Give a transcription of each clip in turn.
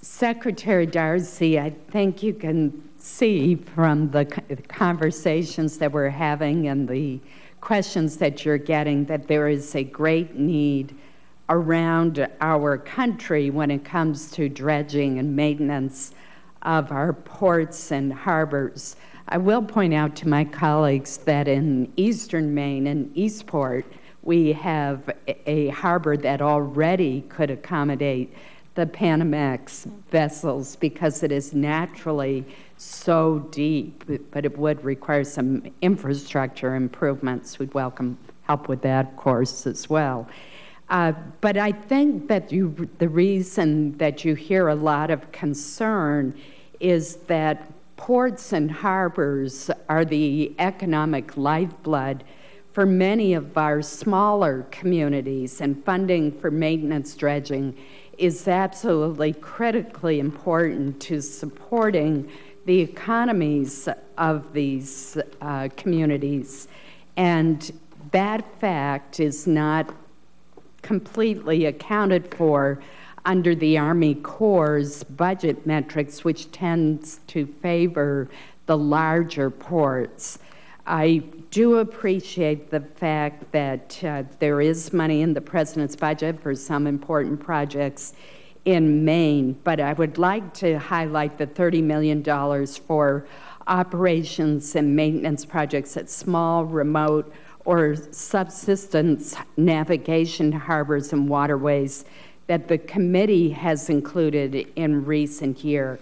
Secretary Darcy, I think you can see from the conversations that we're having and the questions that you're getting that there is a great need around our country when it comes to dredging and maintenance of our ports and harbors. I will point out to my colleagues that in eastern Maine, in Eastport, we have a harbor that already could accommodate the Panamax vessels because it is naturally so deep, but it would require some infrastructure improvements. We'd welcome help with that, of course, as well. But I think that the reason that you hear a lot of concern is that ports and harbors are the economic lifeblood for many of our smaller communities, and funding for maintenance dredging is absolutely critically important to supporting the economies of these communities. And that fact is not completely accounted for under the Army Corps' budget metrics, which tends to favor the larger ports. I do appreciate the fact that there is money in the President's budget for some important projects in Maine, but I would like to highlight the $30 million for operations and maintenance projects at small, remote, or subsistence navigation harbors and waterways that the committee has included in recent years.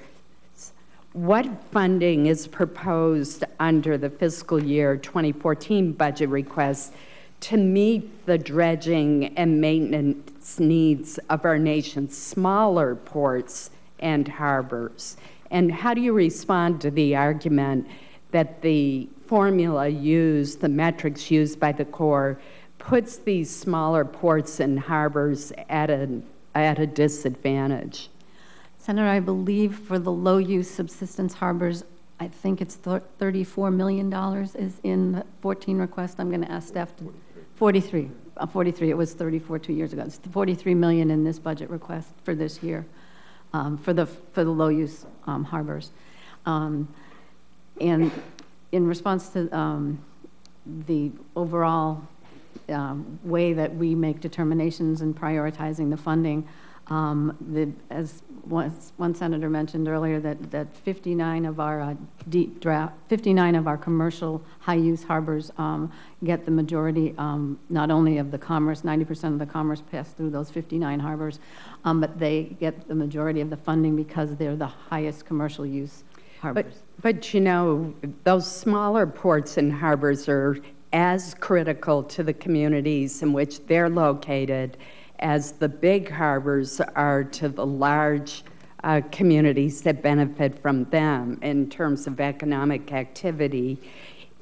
What funding is proposed under the fiscal year 2014 budget request to meet the dredging and maintenance needs of our nation's smaller ports and harbors? And how do you respond to the argument that the formula used, the metrics used by the Corps, puts these smaller ports and harbors at a disadvantage? Senator, I believe for the low-use subsistence harbors, I think it's $34 million is in the 14 request. I'm going to ask staff to 43. 43. It was 34 2 years ago. It's 43 million in this budget request for this year for the low-use harbors. And in response to the overall way that we make determinations in prioritizing the funding, as one senator mentioned earlier, that 59 of our 59 of our commercial high-use harbors get the majority, not only of the commerce, 90% of the commerce pass through those 59 harbors, but they get the majority of the funding because they're the highest commercial use harbors. But you know, those smaller ports and harbors are as critical to the communities in which they're located as the big harbors are to the large communities that benefit from them in terms of economic activity.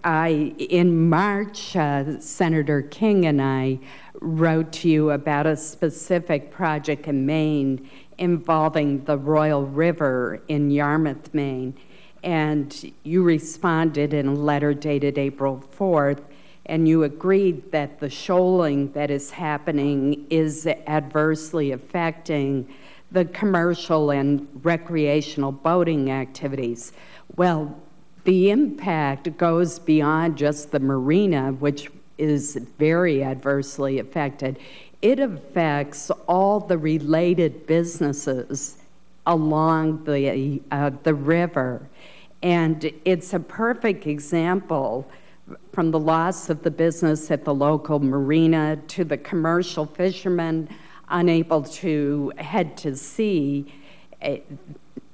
In March, Senator King and I wrote to you about a specific project in Maine involving the Royal River in Yarmouth, Maine, and you responded in a letter dated April 4th, and you agreed that the shoaling that is happening is adversely affecting the commercial and recreational boating activities. Well, the impact goes beyond just the marina, which is very adversely affected. It affects all the related businesses along the river. And it's a perfect example, from the loss of the business at the local marina to the commercial fishermen unable to head to sea.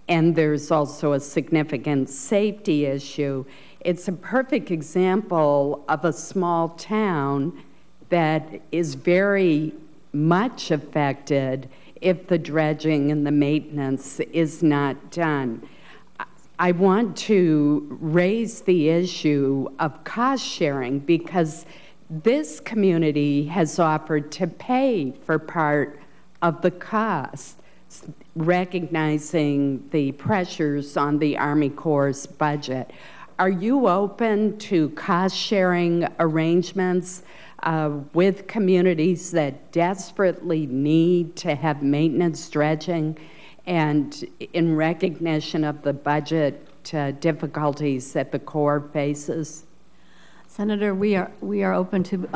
And there's also a significant safety issue. It's a perfect example of a small town that is very much affected if the dredging and the maintenance is not done. I want to raise the issue of cost sharing because this community has offered to pay for part of the cost, recognizing the pressures on the Army Corps' budget. Are you open to cost sharing arrangements with communities that desperately need to have maintenance dredging and in recognition of the budget difficulties that the Corps faces? Senator, we are open to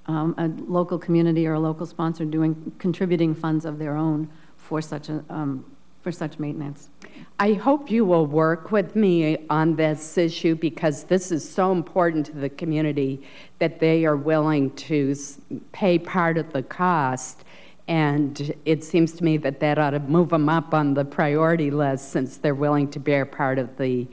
a local community or a local sponsor contributing funds of their own for such maintenance. I hope you will work with me on this issue, because this is so important to the community that they are willing to pay part of the cost. And it seems to me that that ought to move them up on the priority list, since they're willing to bear part of the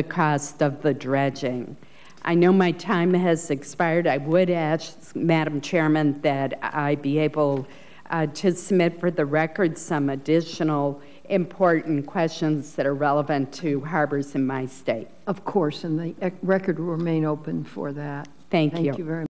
cost of the dredging. I know my time has expired. I would ask, Madam Chairman, that I be able to submit for the record some additional important questions that are relevant to harbors in my state. Of course, and the record will remain open for that. Thank you. Thank you very much.